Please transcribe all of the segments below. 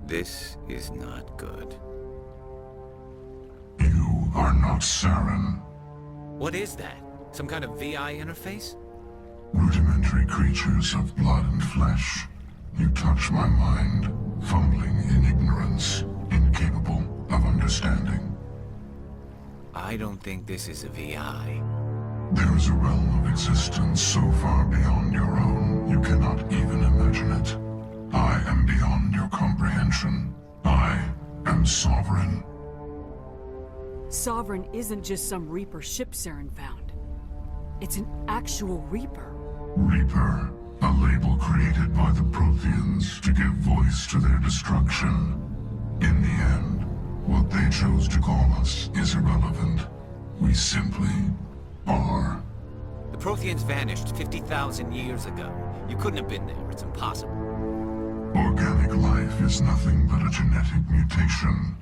This is not good. You are not Saren. What is that? Some kind of VI interface? Rudimentary creatures of blood and flesh. You touch my mind, fumbling in ignorance, incapable of understanding. I don't think this is a VI. There is a realm of existence so far beyond your own, you cannot even imagine it. I am beyond your comprehension. I am Sovereign. Sovereign isn't just some Reaper ship Saren found. It's an actual Reaper. Reaper, a label created by the Protheans to give voice to their destruction. In the end, what they chose to call us is irrelevant. We simply are. The Protheans vanished 50,000 years ago. You couldn't have been there. It's impossible. Organic life is nothing but a genetic mutation.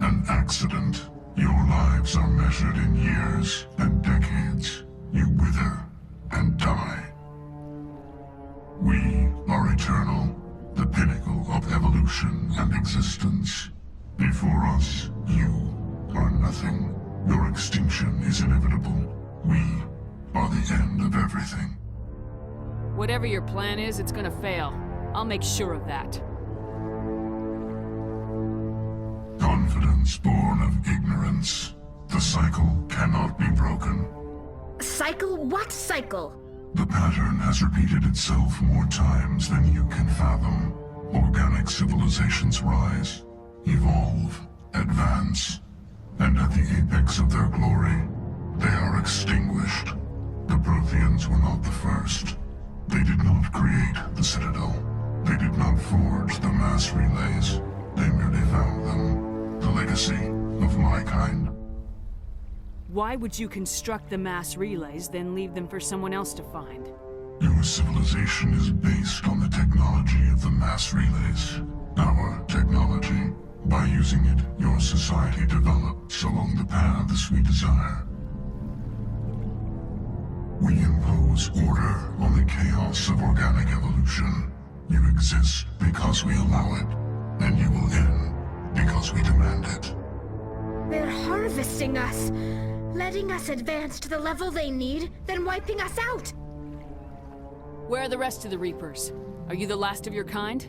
An accident. Your lives are measured in years and decades. You wither and die. We are eternal, the pinnacle of evolution and existence. Before us, you are nothing. Your extinction is inevitable. We are the end of everything. Whatever your plan is, it's gonna fail. I'll make sure of that. Confidence born of ignorance. The cycle cannot be broken. Cycle? What cycle? The pattern has repeated itself more times than you can fathom. Organic civilizations rise, evolve, advance, and at the apex of their glory, they are extinguished. The Protheans were not the first. They did not create the Citadel. They did not forge the mass relays. They merely found them. The legacy of my kind. Why would you construct the mass relays, then leave them for someone else to find? Your civilization is based on the technology of the mass relays. Our technology. By using it, your society develops along the paths we desire. We impose order on the chaos of organic evolution. You exist because we allow it, and you will end because we demand it. They're harvesting us, letting us advance to the level they need, then wiping us out. Where are the rest of the Reapers? Are you the last of your kind?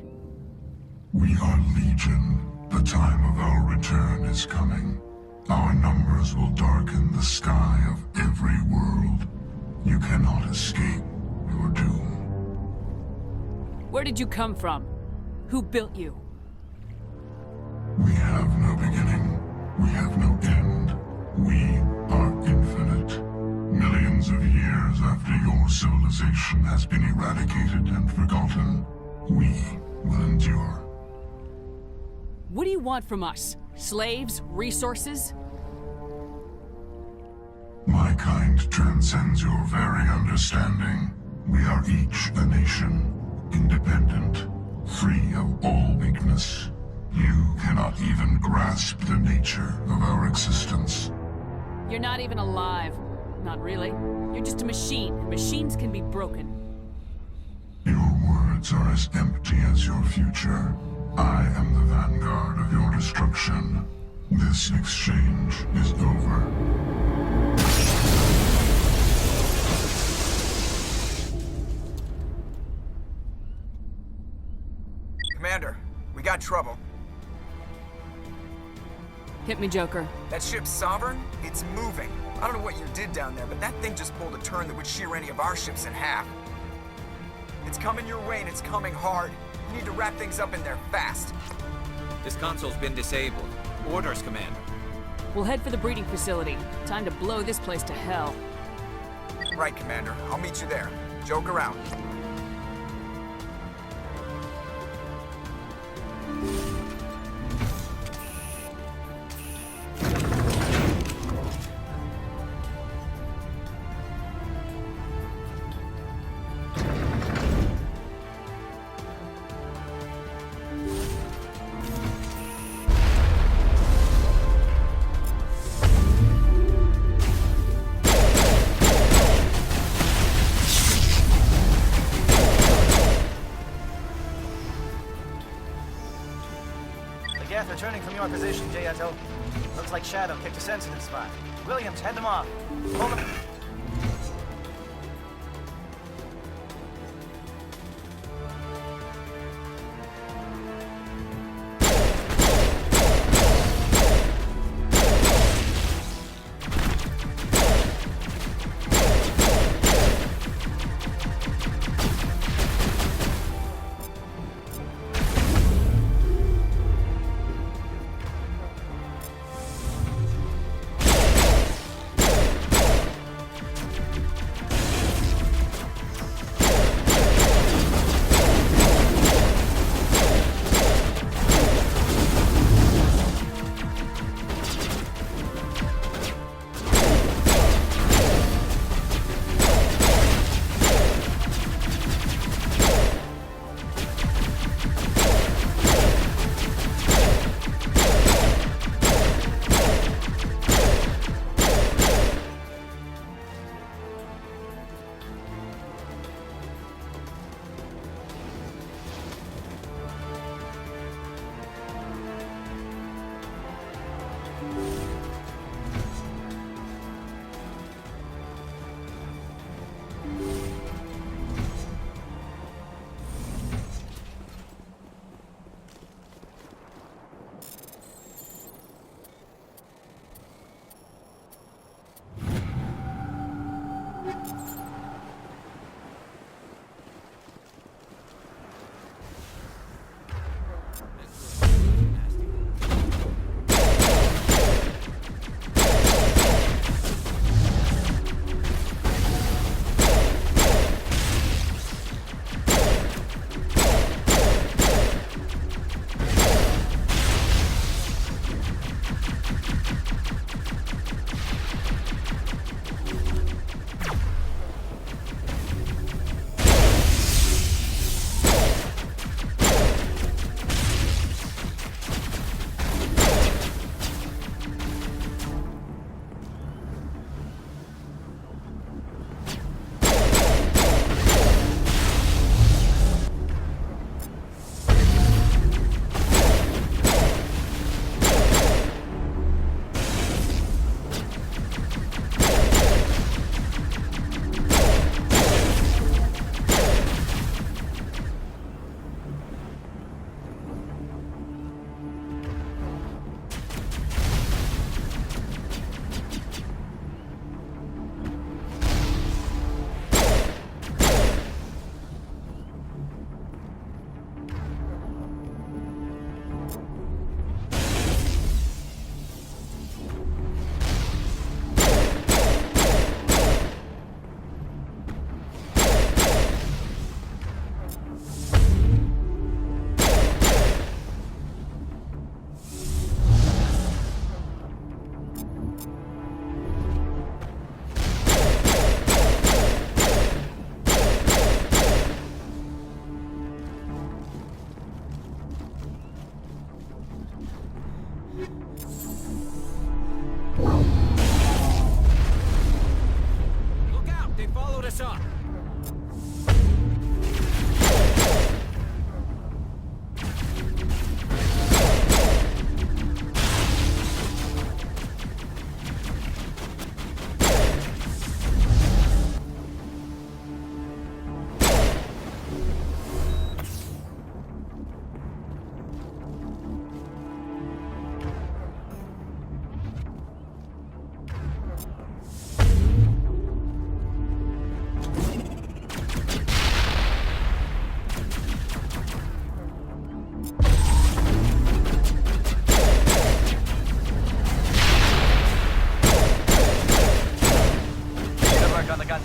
We are Legion. The time of our return is coming. Our numbers will darken the sky of every world. You cannot escape your doom. Where did you come from? Who built you? We have no beginning. We have no end. We are infinite. Millions of years after your civilization has been eradicated and forgotten, we will endure. What do you want from us? Slaves? Resources? My kind transcends your very understanding. We are each a nation, independent, free of all weakness. You cannot even grasp the nature of our existence. You're not even alive. Not really. You're just a machine. Machines can be broken. Your words are as empty as your future. I am the vanguard of your destruction. This exchange is over. Commander, we got trouble. Hit me, Joker. That ship's Sovereign? It's moving. I don't know what you did down there, but that thing just pulled a turn that would shear any of our ships in half. It's coming your way and it's coming hard. You need to wrap things up in there fast. This console's been disabled. Orders, Commander. We'll head for the breeding facility. Time to blow this place to hell. Right, Commander. I'll meet you there. Joker out. path returning from your position, Jayato. Looks like Shadow picked a sensitive spot. Williams, head them off. Hold them.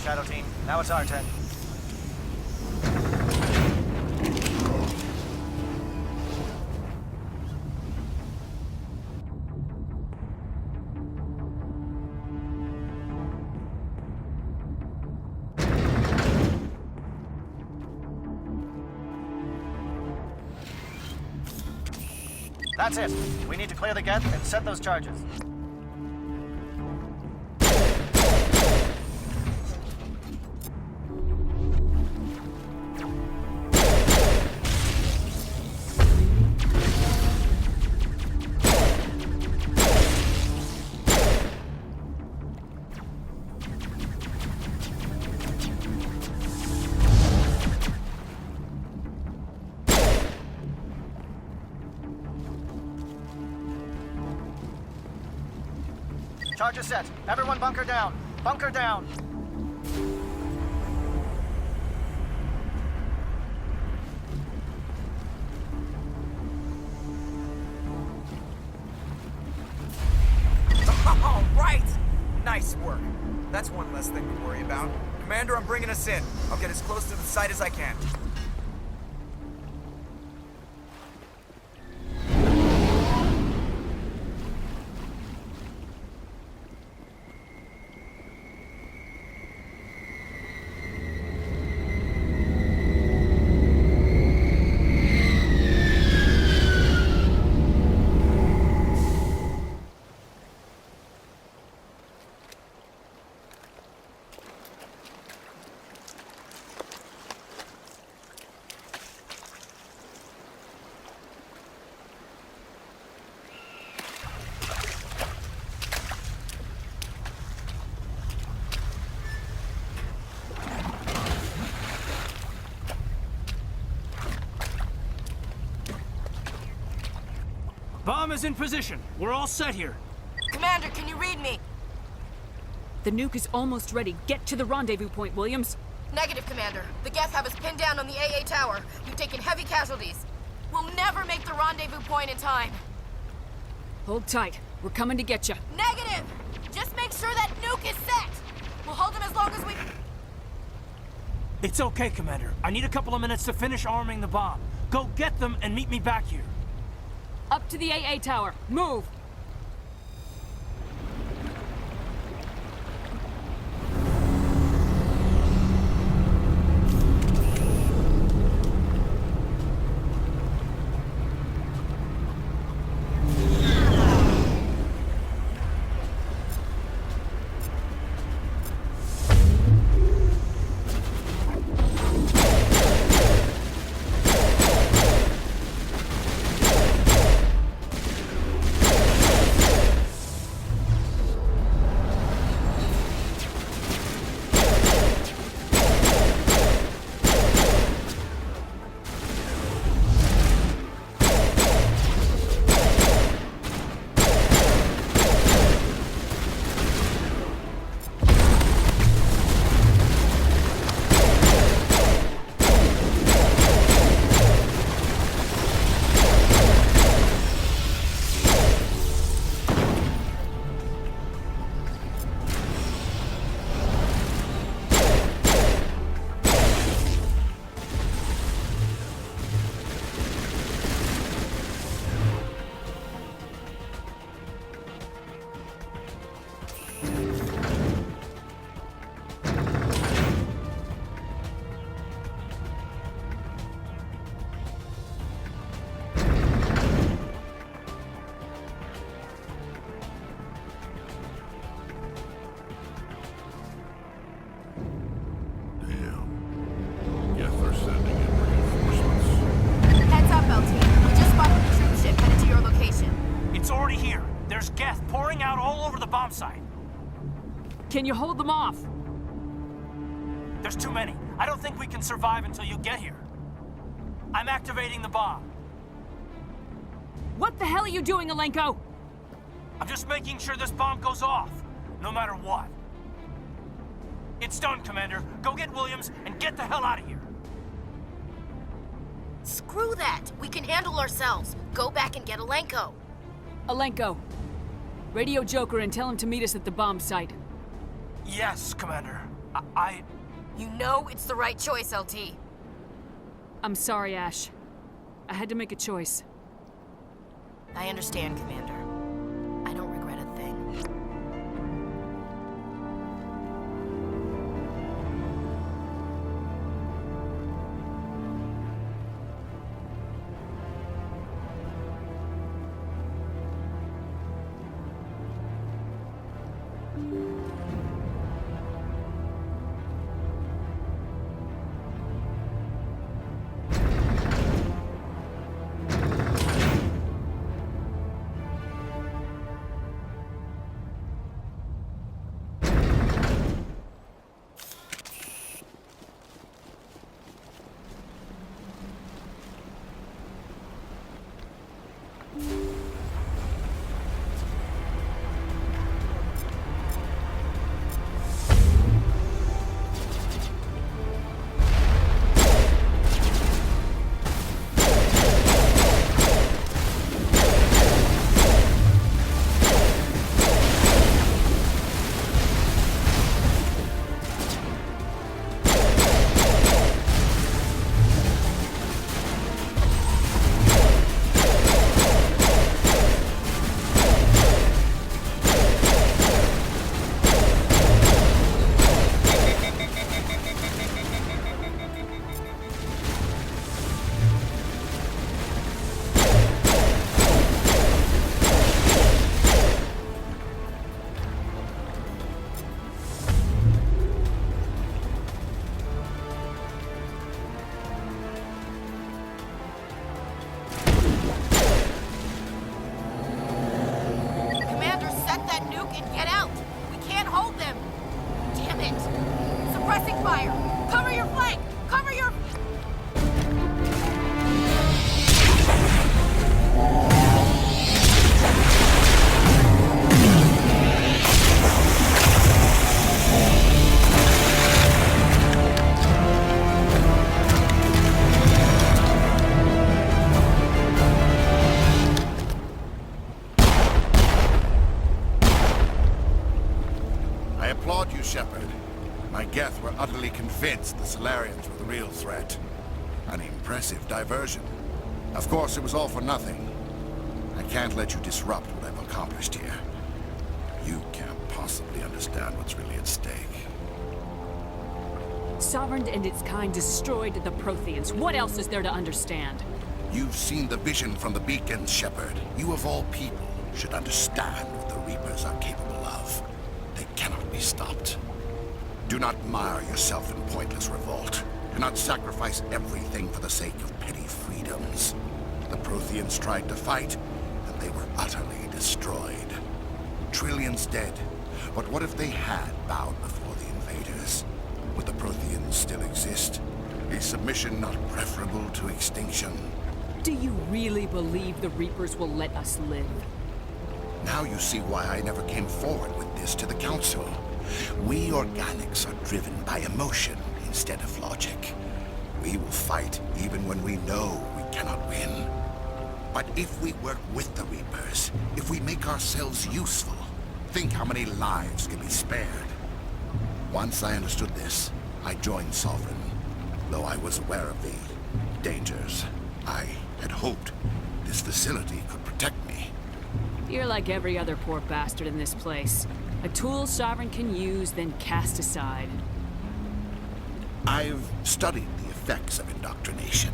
Shadow Team. Now it's our turn. That's it. We need to clear the gate and set those charges. Charge is set. Everyone bunker down. Bunker down. All right! Nice work. That's one less thing to worry about. Commander, I'm bringing us in. I'll get as close to the site as I can. Bomb is in position. We're all set here. Commander, can you read me? The nuke is almost ready. Get to the rendezvous point, Williams. Negative, Commander. The Geth have us pinned down on the AA tower. We've taken heavy casualties. We'll never make the rendezvous point in time. Hold tight. We're coming to get you. Negative! Just make sure that nuke is set! We'll hold them as long as we... It's okay, Commander. I need a couple of minutes to finish arming the bomb. Go get them and meet me back here. Up to the AA tower. Move! Site. Can you hold them off? There's too many. I don't think we can survive until you get here. I'm activating the bomb. What the hell are you doing, Alenko? I'm just making sure this bomb goes off, no matter what. It's done, Commander. Go get Williams and get the hell out of here. Screw that! We can handle ourselves. Go back and get Alenko. Alenko, radio Joker and tell him to meet us at the bomb site. Yes, Commander. You know it's the right choice, LT. I'm sorry, Ash. I had to make a choice. I understand, Commander. I don't regret a thing. fire! Cover your flank! Cover your... I applaud you, Shepard. My Geth were utterly convinced the Solarians were the real threat. An impressive diversion. Of course, it was all for nothing. I can't let you disrupt what I've accomplished here. You can't possibly understand what's really at stake. Sovereign and its kind destroyed the Protheans. What else is there to understand? You've seen the vision from the beacons, Shepard. You of all people should understand what the Reapers are capable of. They cannot be stopped. Do not mire yourself in pointless revolt. Do not sacrifice everything for the sake of petty freedoms. The Protheans tried to fight, and they were utterly destroyed. Trillions dead. But what if they had bowed before the invaders? Would the Protheans still exist? Is submission not preferable to extinction? Do you really believe the Reapers will let us live? Now you see why I never came forward with this to the Council. We organics are driven by emotion instead of logic. We will fight even when we know we cannot win. But if we work with the Reapers, if we make ourselves useful, think how many lives can be spared. Once I understood this, I joined Sovereign. Though I was aware of the dangers, I had hoped this facility could protect me. You're like every other poor bastard in this place. A tool Sovereign can use, then cast aside. I've studied the effects of indoctrination.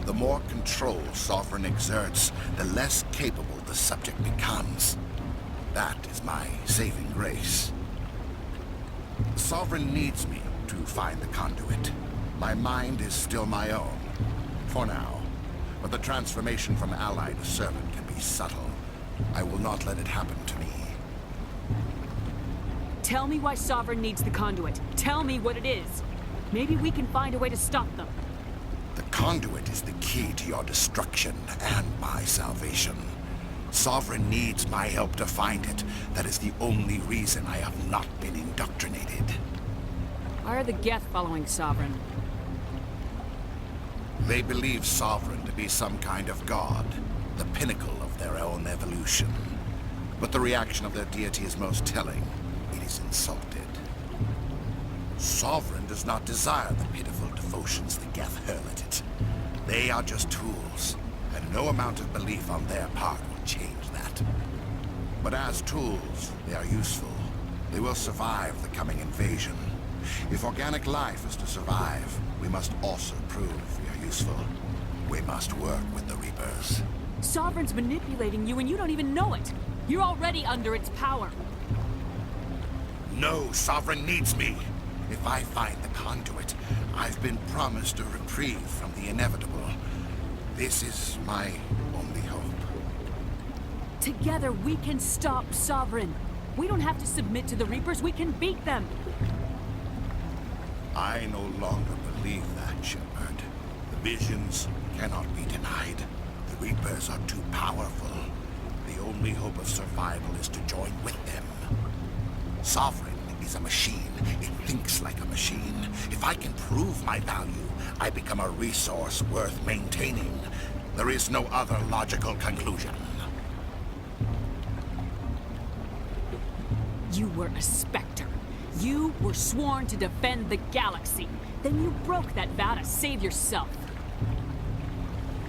The more control Sovereign exerts, the less capable the subject becomes. That is my saving grace. Sovereign needs me to find the conduit. My mind is still my own, for now. But the transformation from ally to servant can be subtle. I will not let it happen to me. Tell me why Sovereign needs the conduit. Tell me what it is. Maybe we can find a way to stop them. The conduit is the key to your destruction and my salvation. Sovereign needs my help to find it. That is the only reason I have not been indoctrinated. Why are the Geth following Sovereign? They believe Sovereign to be some kind of god, the pinnacle of their own evolution. But the reaction of their deity is most telling. It is insulted. Sovereign does not desire the pitiful devotions the Geth hurl at it. They are just tools, and no amount of belief on their part will change that. But as tools, they are useful. They will survive the coming invasion. If organic life is to survive, we must also prove we are useful. We must work with the Reapers. Sovereign's manipulating you and you don't even know it. You're already under its power. No, Sovereign needs me. If I find the conduit, I've been promised a reprieve from the inevitable. This is my only hope. Together we can stop Sovereign. We don't have to submit to the Reapers, we can beat them. I no longer believe that, Shepard. The visions cannot be denied. The Reapers are too powerful. The only hope of survival is to join with them. Sovereign is a machine. It thinks like a machine. If I can prove my value, I become a resource worth maintaining. There is no other logical conclusion. You were a Spectre. You were sworn to defend the galaxy. Then you broke that vow to save yourself.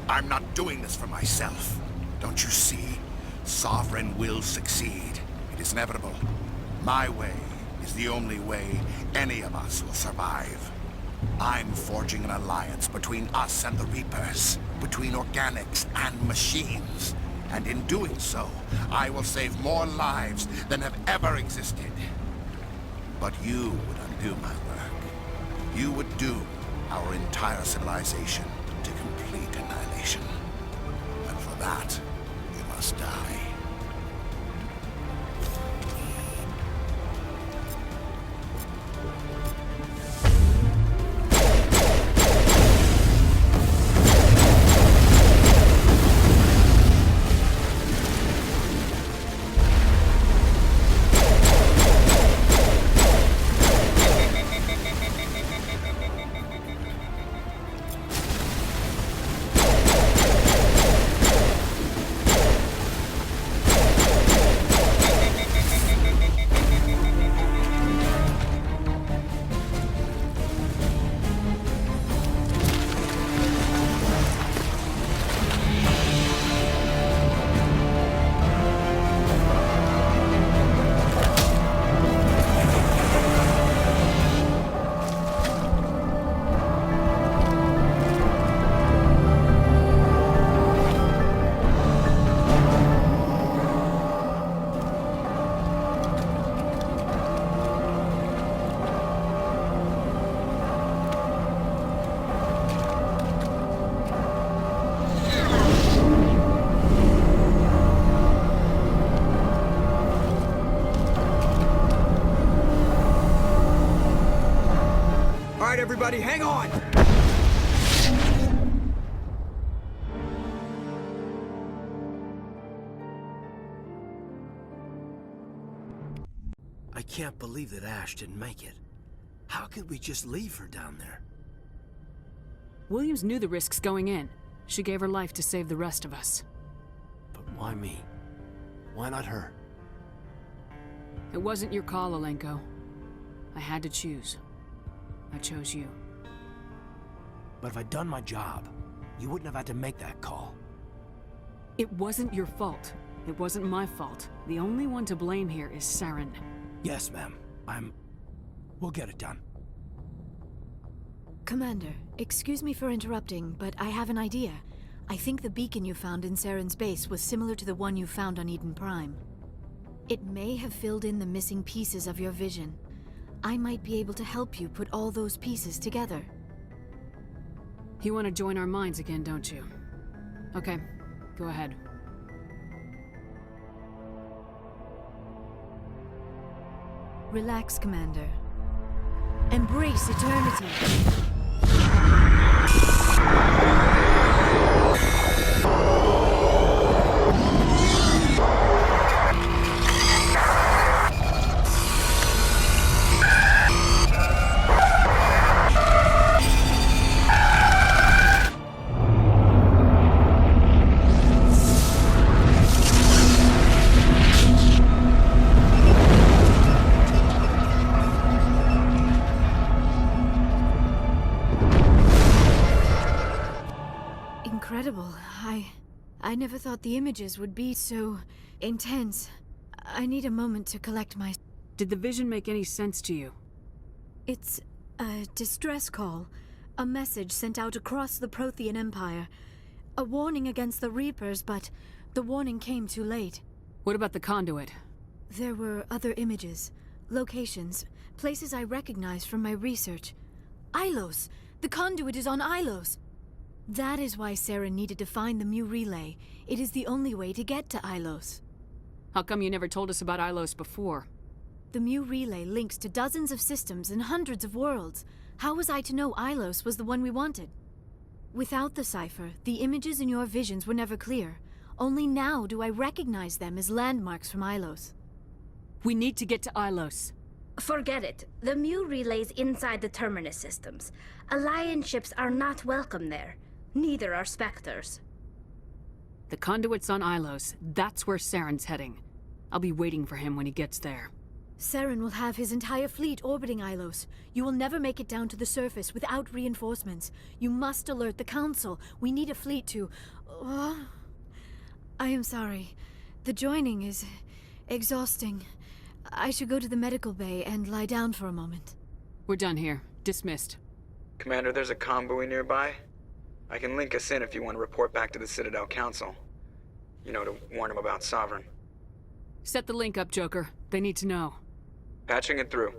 I'm not doing this for myself. Don't you see? Sovereign will succeed. It is inevitable. My way is the only way any of us will survive. I'm forging an alliance between us and the Reapers, between organics and machines. And in doing so, I will save more lives than have ever existed. But you would undo my work. You would doom our entire civilization to complete annihilation. And for that, you must die. everybody, hang on! I can't believe that Ash didn't make it. How could we just leave her down there? Williams knew the risks going in. She gave her life to save the rest of us. But why me? Why not her? It wasn't your call, Alenko. I had to choose. I chose you. But if I'd done my job, you wouldn't have had to make that call. It wasn't your fault. It wasn't my fault. The only one to blame here is Saren. Yes, ma'am. We'll get it done. Commander, excuse me for interrupting, but I have an idea. I think the beacon you found in Saren's base was similar to the one you found on Eden Prime. It may have filled in the missing pieces of your vision. I might be able to help you put all those pieces together. You want to join our minds again, don't you? Okay, go ahead. Relax, Commander. Embrace eternity. Incredible. I never thought the images would be so intense. I need a moment to collect my... Did the vision make any sense to you? It's a distress call. A message sent out across the Prothean Empire. A warning against the Reapers, but the warning came too late. What about the conduit? There were other images, locations, places I recognized from my research. Ilos! The conduit is on Ilos! That is why Saren needed to find the Mu Relay. It is the only way to get to Ilos. How come you never told us about Ilos before? The Mu Relay links to dozens of systems and hundreds of worlds. How was I to know Ilos was the one we wanted? Without the cipher, the images in your visions were never clear. Only now do I recognize them as landmarks from Ilos. We need to get to Ilos. Forget it. The Mu Relay's inside the Terminus systems. Alliance ships are not welcome there. Neither are Spectres. The conduit's on Ilos. That's where Saren's heading. I'll be waiting for him when he gets there. Saren will have his entire fleet orbiting Ilos. You will never make it down to the surface without reinforcements. You must alert the Council. We need a fleet to... I am sorry. The joining is exhausting. I should go to the medical bay and lie down for a moment. We're done here. Dismissed. Commander, there's a comm buoy nearby. I can link us in if you want to report back to the Citadel Council. You know, to warn them about Sovereign. Set the link up, Joker. They need to know. Patching it through.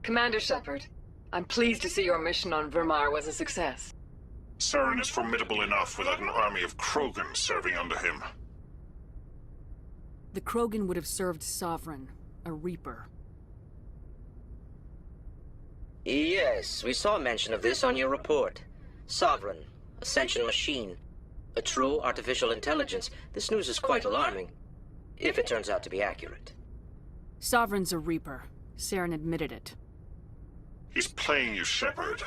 Commander Shepard, I'm pleased to see your mission on Vermar was a success. Saren is formidable enough without an army of Krogan serving under him. The Krogan would have served Sovereign, a Reaper. Yes, we saw mention of this on your report. Sovereign, Ascension machine, a true artificial intelligence. This news is quite alarming, if it turns out to be accurate. Sovereign's a Reaper. Saren admitted it. He's playing you, Shepard.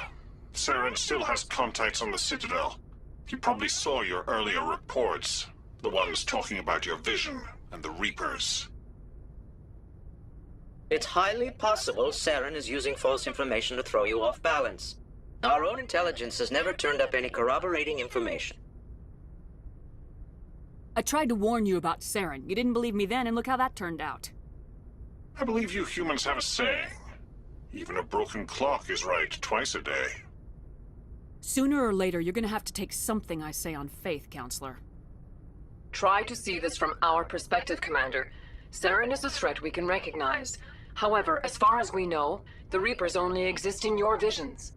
Saren still has contacts on the Citadel. He probably saw your earlier reports, the ones talking about your vision and the Reapers. It's highly possible Saren is using false information to throw you off balance. Our own intelligence has never turned up any corroborating information. I tried to warn you about Saren. You didn't believe me then, and look how that turned out. I believe you humans have a saying. Even a broken clock is right twice a day. Sooner or later, you're gonna have to take something I say on faith, Counselor. Try to see this from our perspective, Commander. Saren is a threat we can recognize. However, as far as we know, the Reapers only exist in your visions.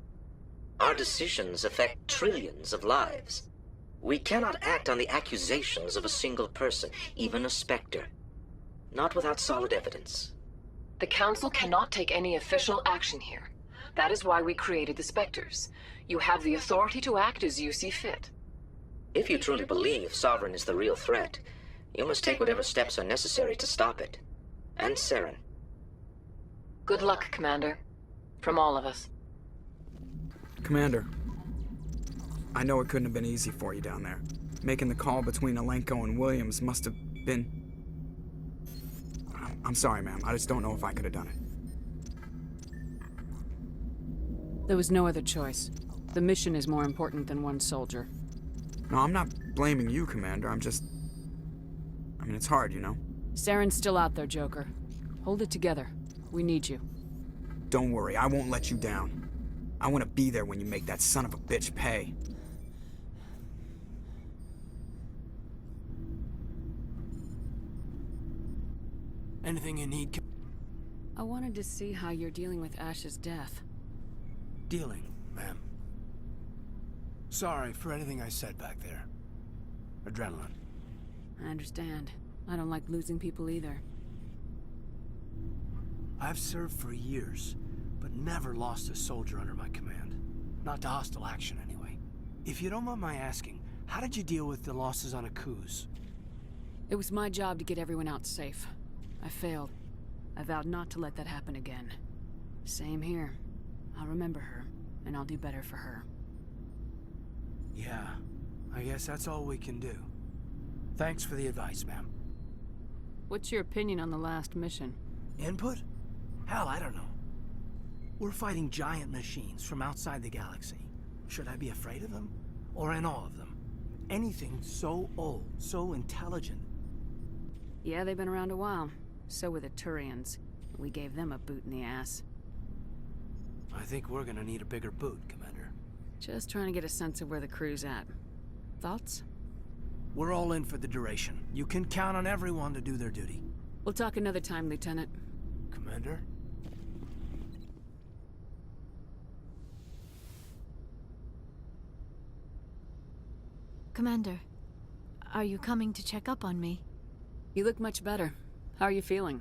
Our decisions affect trillions of lives. We cannot act on the accusations of a single person, even a Spectre. Not without solid evidence. The Council cannot take any official action here. That is why we created the Spectres. You have the authority to act as you see fit. If you truly believe Sovereign is the real threat, you must take whatever steps are necessary to stop it. And Saren. Good luck, Commander. From all of us. Commander, I know it couldn't have been easy for you down there. Making the call between Alenko and Williams must have been... I'm sorry, ma'am. I just don't know if I could have done it. There was no other choice. The mission is more important than one soldier. No, I'm not blaming you, Commander. I mean, it's hard, you know? Saren's still out there, Joker. Hold it together. We need you. Don't worry, I won't let you down. I want to be there when you make that son of a bitch pay. Anything you need? I wanted to see how you're dealing with Ash's death. Dealing, ma'am. Sorry for anything I said back there. Adrenaline. I understand. I don't like losing people either. I've served for years, but never lost a soldier under my command. Not to hostile action, anyway. If you don't mind my asking, how did you deal with the losses on Akuz? It was my job to get everyone out safe. I failed. I vowed not to let that happen again. Same here. I'll remember her, and I'll do better for her. Yeah, I guess that's all we can do. Thanks for the advice, ma'am. What's your opinion on the last mission? Input? Hell, I don't know. We're fighting giant machines from outside the galaxy. Should I be afraid of them? Or in awe of them? Anything so old, so intelligent. Yeah, they've been around a while. So were the Turians. We gave them a boot in the ass. I think we're gonna need a bigger boot, Commander. Just trying to get a sense of where the crew's at. Thoughts? We're all in for the duration. You can count on everyone to do their duty. We'll talk another time, Lieutenant. Commander? Commander, are you coming to check up on me? You look much better. How are you feeling?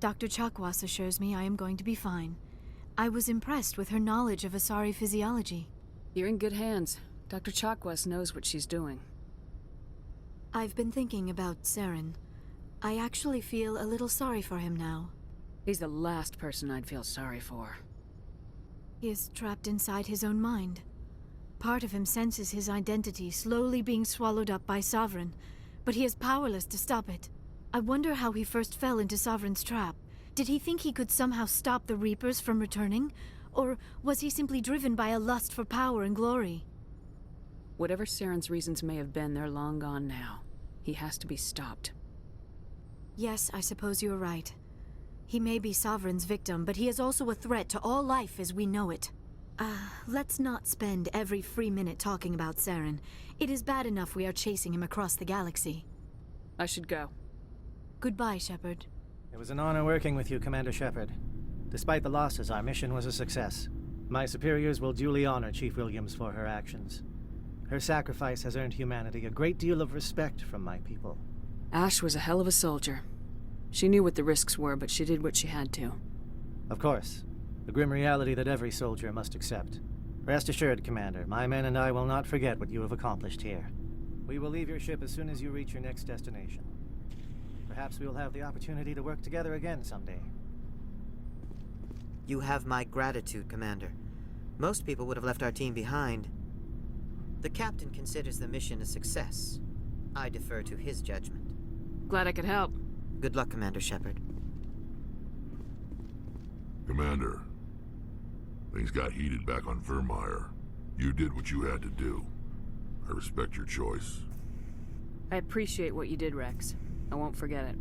Dr. Chakwas assures me I am going to be fine. I was impressed with her knowledge of Asari physiology. You're in good hands. Dr. Chakwas knows what she's doing. I've been thinking about Saren. I actually feel a little sorry for him now. He's the last person I'd feel sorry for. He is trapped inside his own mind. Part of him senses his identity slowly being swallowed up by Sovereign, but he is powerless to stop it. I wonder how he first fell into Sovereign's trap. Did he think he could somehow stop the Reapers from returning? Or was he simply driven by a lust for power and glory? Whatever Saren's reasons may have been, they're long gone now. He has to be stopped. Yes, I suppose you're right. He may be Sovereign's victim, but he is also a threat to all life as we know it. Let's not spend every free minute talking about Saren. It is bad enough we are chasing him across the galaxy. I should go. Goodbye, Shepard. It was an honor working with you, Commander Shepard. Despite the losses, our mission was a success. My superiors will duly honor Chief Williams for her actions. Her sacrifice has earned humanity a great deal of respect from my people. Ash was a hell of a soldier. She knew what the risks were, but she did what she had to. Of course. The grim reality that every soldier must accept. Rest assured, Commander, my men and I will not forget what you have accomplished here. We will leave your ship as soon as you reach your next destination. Perhaps we will have the opportunity to work together again someday. You have my gratitude, Commander. Most people would have left our team behind. The captain considers the mission a success. I defer to his judgment. Glad I could help. Good luck, Commander Shepard. Commander, things got heated back on Vermeer. You did what you had to do. I respect your choice. I appreciate what you did, Rex. I won't forget it.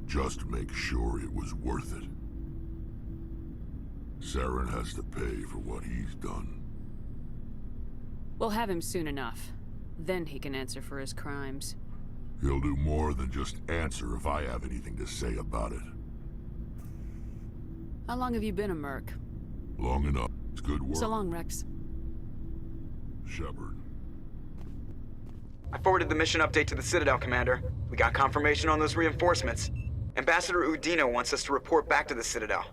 Just make sure it was worth it. Saren has to pay for what he's done. We'll have him soon enough. Then he can answer for his crimes. He'll do more than just answer if I have anything to say about it. How long have you been a merc? Long enough. It's good work. So long, Rex. Shepard. I forwarded the mission update to the Citadel, Commander. We got confirmation on those reinforcements. Ambassador Udina wants us to report back to the Citadel.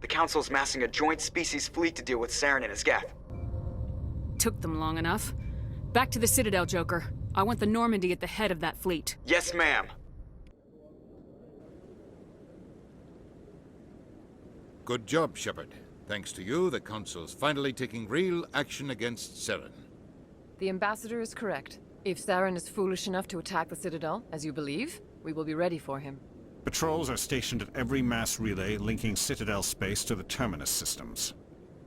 The Council's massing a joint species fleet to deal with Saren and his geth. Took them long enough. Back to the Citadel, Joker. I want the Normandy at the head of that fleet. Yes, ma'am. Good job, Shepard. Thanks to you, the Council's finally taking real action against Saren. The Ambassador is correct. If Saren is foolish enough to attack the Citadel, as you believe, we will be ready for him. Patrols are stationed at every mass relay linking Citadel space to the Terminus systems.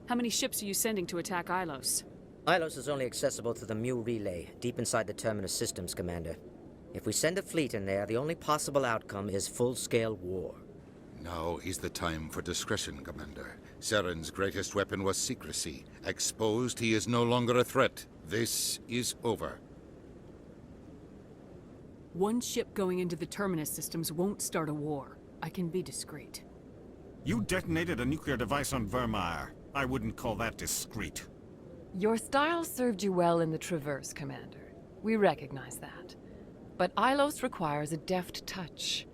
How many ships are you sending to attack Ilos? Ilos is only accessible through the Mu relay, deep inside the Terminus systems, Commander. If we send a fleet in there, the only possible outcome is full-scale war. Now is the time for discretion, Commander. Saren's greatest weapon was secrecy. Exposed, he is no longer a threat. This is over. One ship going into the Terminus systems won't start a war. I can be discreet. You detonated a nuclear device on Vermeer. I wouldn't call that discreet. Your style served you well in the Traverse, Commander. We recognize that. But Ilos requires a deft touch.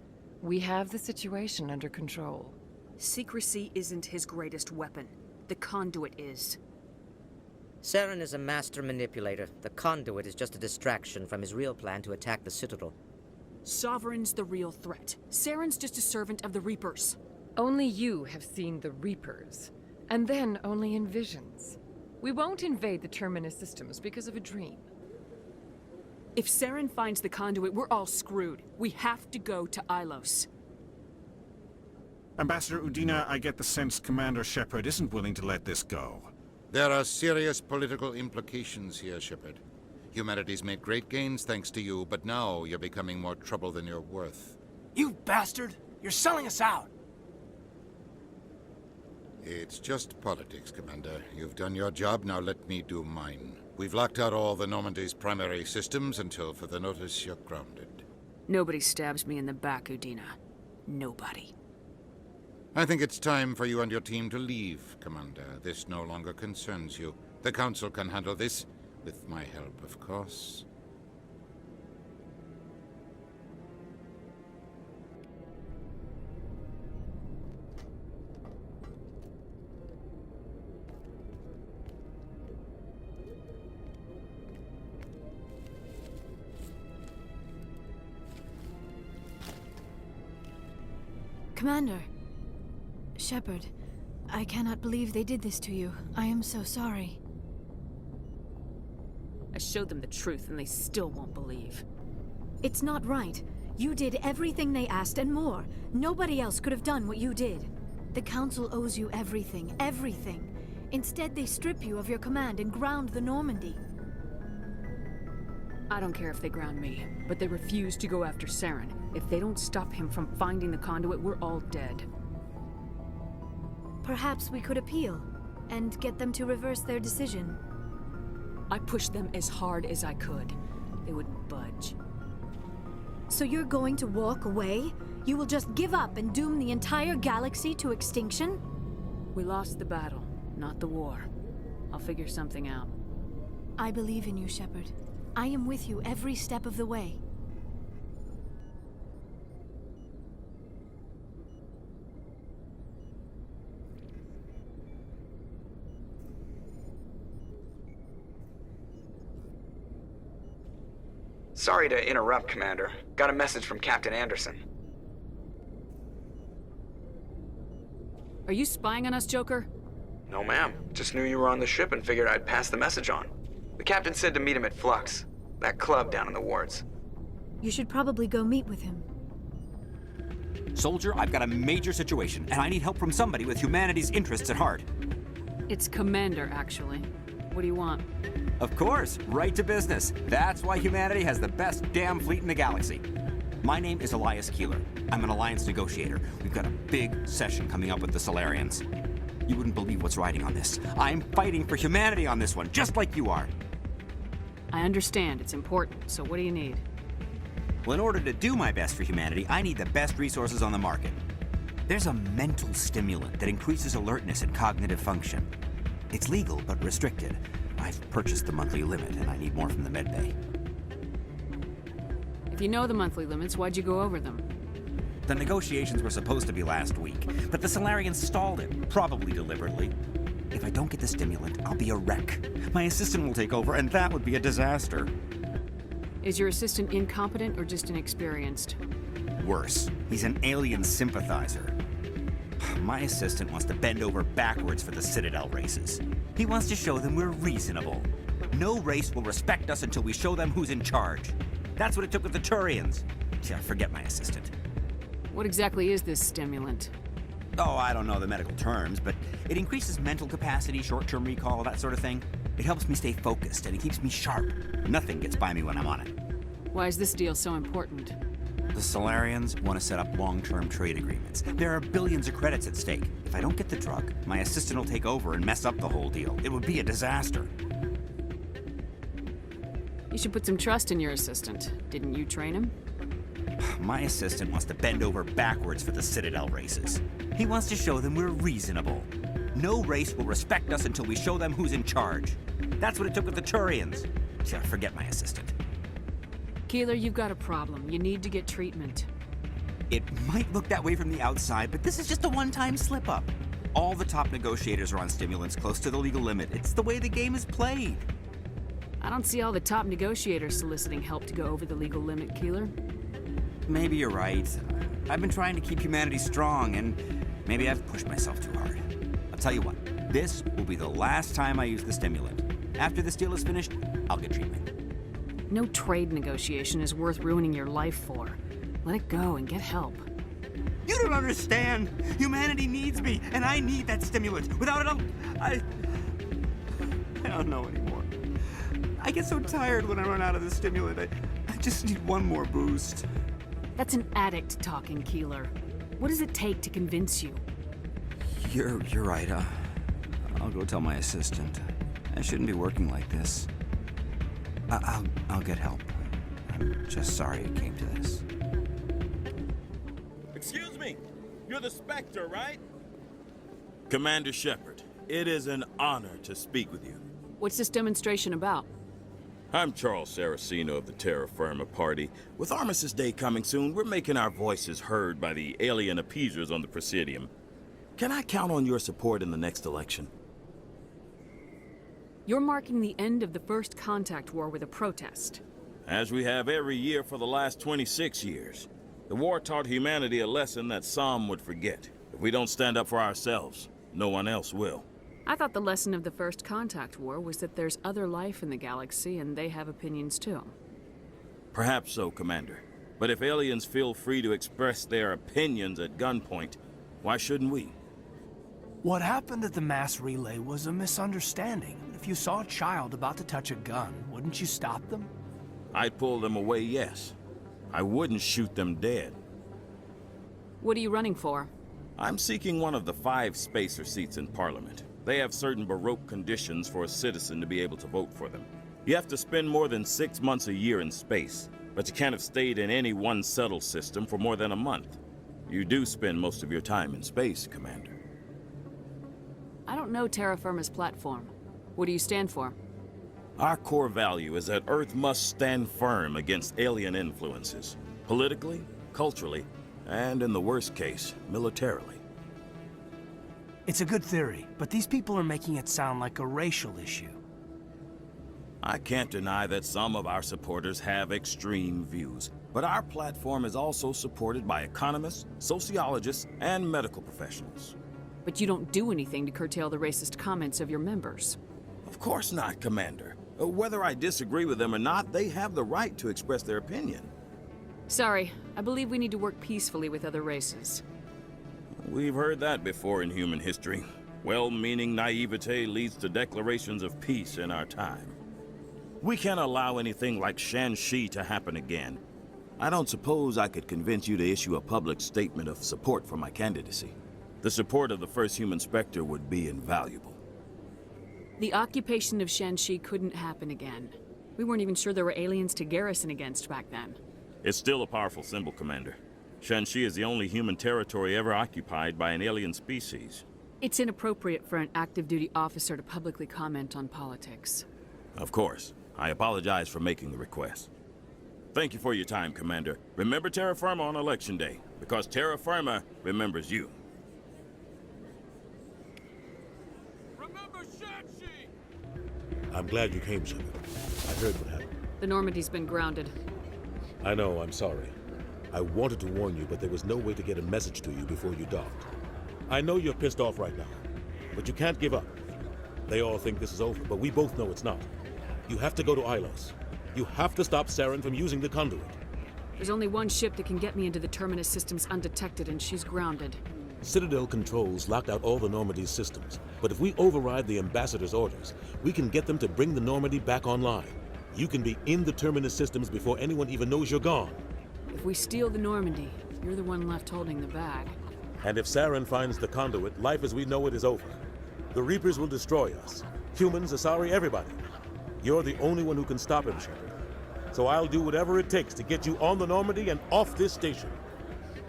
We have the situation under control. Secrecy isn't his greatest weapon. The conduit is. Saren is a master manipulator. The conduit is just a distraction from his real plan to attack the Citadel. Sovereign's the real threat. Saren's just a servant of the Reapers. Only you have seen the Reapers. And then only in visions. We won't invade the Terminus systems because of a dream. If Saren finds the conduit, we're all screwed. We have to go to Ilos. Ambassador Udina, I get the sense Commander Shepard isn't willing to let this go. There are serious political implications here, Shepard. Humanity's made great gains thanks to you, but now you're becoming more trouble than you're worth. You bastard! You're selling us out! It's just politics, Commander. You've done your job, now let me do mine. We've locked out all the Normandy's primary systems until further notice you're grounded. Nobody stabs me in the back, Udina. Nobody. I think it's time for you and your team to leave, Commander. This no longer concerns you. The Council can handle this, with my help, of course. Commander. Shepard, I cannot believe they did this to you. I am so sorry. I showed them the truth and they still won't believe. It's not right. You did everything they asked and more. Nobody else could have done what you did. The Council owes you everything, everything. Instead, they strip you of your command and ground the Normandy. I don't care if they ground me, but they refuse to go after Saren. If they don't stop him from finding the conduit, we're all dead. Perhaps we could appeal, and get them to reverse their decision. I pushed them as hard as I could. They wouldn't budge. So you're going to walk away? You will just give up and doom the entire galaxy to extinction? We lost the battle, not the war. I'll figure something out. I believe in you, Shepard. I am with you every step of the way. Sorry to interrupt, Commander. Got a message from Captain Anderson. Are you spying on us, Joker? No, ma'am. Just knew you were on the ship and figured I'd pass the message on. The captain said to meet him at Flux, that club down in the wards. You should probably go meet with him. Soldier, I've got a major situation, and I need help from somebody with humanity's interests at heart. It's Commander, actually. What do you want? Of course, right to business. That's why humanity has the best damn fleet in the galaxy. My name is Elias Keeler. I'm an Alliance negotiator. We've got a big session coming up with the Solarians. You wouldn't believe what's riding on this. I'm fighting for humanity on this one, just like you are. I understand. It's important. So what do you need? Well, in order to do my best for humanity, I need the best resources on the market. There's a mental stimulant that increases alertness and cognitive function. It's legal, but restricted. I've purchased the monthly limit, and I need more from the medbay. If you know the monthly limits, why'd you go over them? The negotiations were supposed to be last week, but the Solarians stalled it, probably deliberately. If I don't get the stimulant, I'll be a wreck. My assistant will take over, and that would be a disaster. Is your assistant incompetent or just inexperienced? Worse, he's an alien sympathizer. My assistant wants to bend over backwards for the Citadel races. He wants to show them we're reasonable. No race will respect us until we show them who's in charge. That's what it took with the Turians. Yeah, forget my assistant. What exactly is this stimulant? Oh, I don't know the medical terms, but it increases mental capacity, short-term recall, that sort of thing. It helps me stay focused, and it keeps me sharp. Nothing gets by me when I'm on it. Why is this deal so important? The Solarians want to set up long-term trade agreements. There are billions of credits at stake. If I don't get the drug, my assistant will take over and mess up the whole deal. It would be a disaster. You should put some trust in your assistant. Didn't you train him? My assistant wants to bend over backwards for the Citadel races. He wants to show them we're reasonable. No race will respect us until we show them who's in charge. That's what it took with the Turians. Yeah, forget my assistant. Keeler, you've got a problem. You need to get treatment. It might look that way from the outside, but this is just a one-time slip-up. All the top negotiators are on stimulants close to the legal limit. It's the way the game is played. I don't see all the top negotiators soliciting help to go over the legal limit, Keeler. Maybe you're right. I've been trying to keep humanity strong, and maybe I've pushed myself too hard. I'll tell you what, this will be the last time I use the stimulant. After this deal is finished, I'll get treatment. No trade negotiation is worth ruining your life for. Let it go and get help. You don't understand. Humanity needs me, and I need that stimulant. Without it, I don't know anymore. I get so tired when I run out of the stimulant. I just need one more boost. That's an addict talking, Keeler. What does it take to convince you? You're right. I'll go tell my assistant. I shouldn't be working like this. I'll get help. I'm just sorry it came to this. Excuse me. You're the Spectre, right? Commander Shepard, it is an honor to speak with you. What's this demonstration about? I'm Charles Saraceno of the Terra Firma Party. With Armistice Day coming soon, we're making our voices heard by the alien appeasers on the Presidium. Can I count on your support in the next election? You're marking the end of the First Contact War with a protest. As we have every year for the last 26 years. The war taught humanity a lesson that some would forget. If we don't stand up for ourselves, no one else will. I thought the lesson of the First Contact War was that there's other life in the galaxy and they have opinions too. Perhaps so, Commander. But if aliens feel free to express their opinions at gunpoint, why shouldn't we? What happened at the mass relay was a misunderstanding. If you saw a child about to touch a gun, wouldn't you stop them? I'd pull them away, yes. I wouldn't shoot them dead. What are you running for? I'm seeking one of the 5 spacer seats in Parliament. They have certain Baroque conditions for a citizen to be able to vote for them. You have to spend more than 6 months a year in space, but you can't have stayed in any one settled system for more than a month. You do spend most of your time in space, Commander. I don't know Terra Firma's platform. What do you stand for? Our core value is that Earth must stand firm against alien influences, politically, culturally, and in the worst case, militarily. It's a good theory, but these people are making it sound like a racial issue. I can't deny that some of our supporters have extreme views, but our platform is also supported by economists, sociologists, and medical professionals. But you don't do anything to curtail the racist comments of your members. Of course not, Commander. Whether I disagree with them or not, they have the right to express their opinion. Sorry, I believe we need to work peacefully with other races. We've heard that before in human history. Well-meaning naivete leads to declarations of peace in our time. We can't allow anything like Shanxi to happen again. I don't suppose I could convince you to issue a public statement of support for my candidacy. The support of the first human Spectre would be invaluable. The occupation of Shanxi couldn't happen again. We weren't even sure there were aliens to garrison against back then. It's still a powerful symbol, Commander. Shanxi is the only human territory ever occupied by an alien species. It's inappropriate for an active duty officer to publicly comment on politics. Of course. I apologize for making the request. Thank you for your time, Commander. Remember Terra Firma on Election Day, because Terra Firma remembers you. I'm glad you came, Shepard. I heard what happened. The Normandy's been grounded. I know, I'm sorry. I wanted to warn you, but there was no way to get a message to you before you docked. I know you're pissed off right now, but you can't give up. They all think this is over, but we both know it's not. You have to go to Ilos. You have to stop Saren from using the conduit. There's only one ship that can get me into the Terminus systems undetected, and she's grounded. Citadel controls locked out all the Normandy's systems, but if we override the Ambassador's orders, we can get them to bring the Normandy back online. You can be in the Terminus systems before anyone even knows you're gone. If we steal the Normandy, you're the one left holding the bag. And if Saren finds the conduit, life as we know it is over. The Reapers will destroy us. Humans, Asari, everybody. You're the only one who can stop him, Shepard. So I'll do whatever it takes to get you on the Normandy and off this station.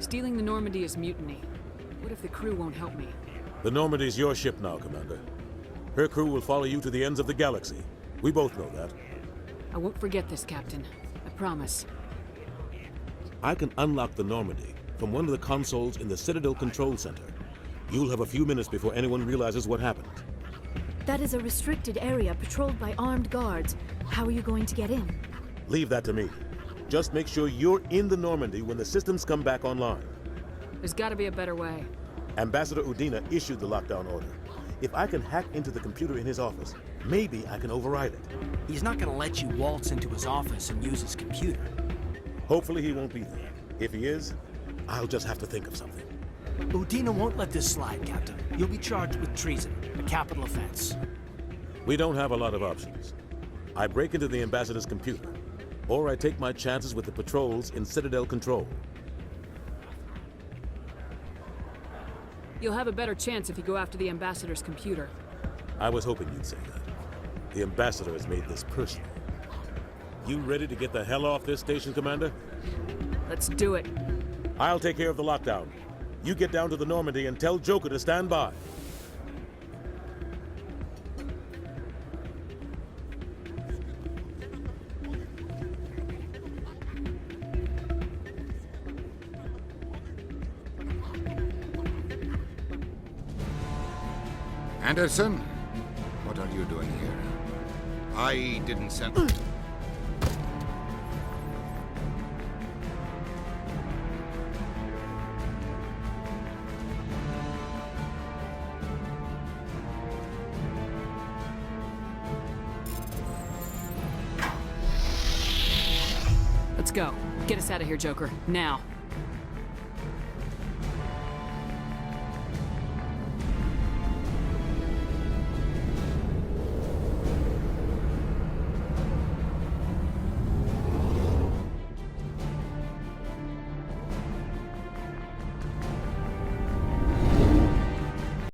Stealing the Normandy is mutiny. What if the crew won't help me? The Normandy's your ship now, Commander. Her crew will follow you to the ends of the galaxy. We both know that. I won't forget this, Captain. I promise. I can unlock the Normandy from one of the consoles in the Citadel Control Center. You'll have a few minutes before anyone realizes what happened. That is a restricted area patrolled by armed guards. How are you going to get in? Leave that to me. Just make sure you're in the Normandy when the systems come back online. There's gotta be a better way. Ambassador Udina issued the lockdown order. If I can hack into the computer in his office, maybe I can override it. He's not gonna let you waltz into his office and use his computer. Hopefully he won't be there. If he is, I'll just have to think of something. Udina won't let this slide, Captain. You'll be charged with treason, a capital offense. We don't have a lot of options. I break into the Ambassador's computer, or I take my chances with the patrols in Citadel Control. You'll have a better chance if you go after the Ambassador's computer. I was hoping you'd say that. The Ambassador has made this personal. You ready to get the hell off this station, Commander? Let's do it. I'll take care of the lockdown. You get down to the Normandy and tell Joker to stand by. Anderson, what are you doing here? I didn't send... Let's go. Get us out of here, Joker. Now.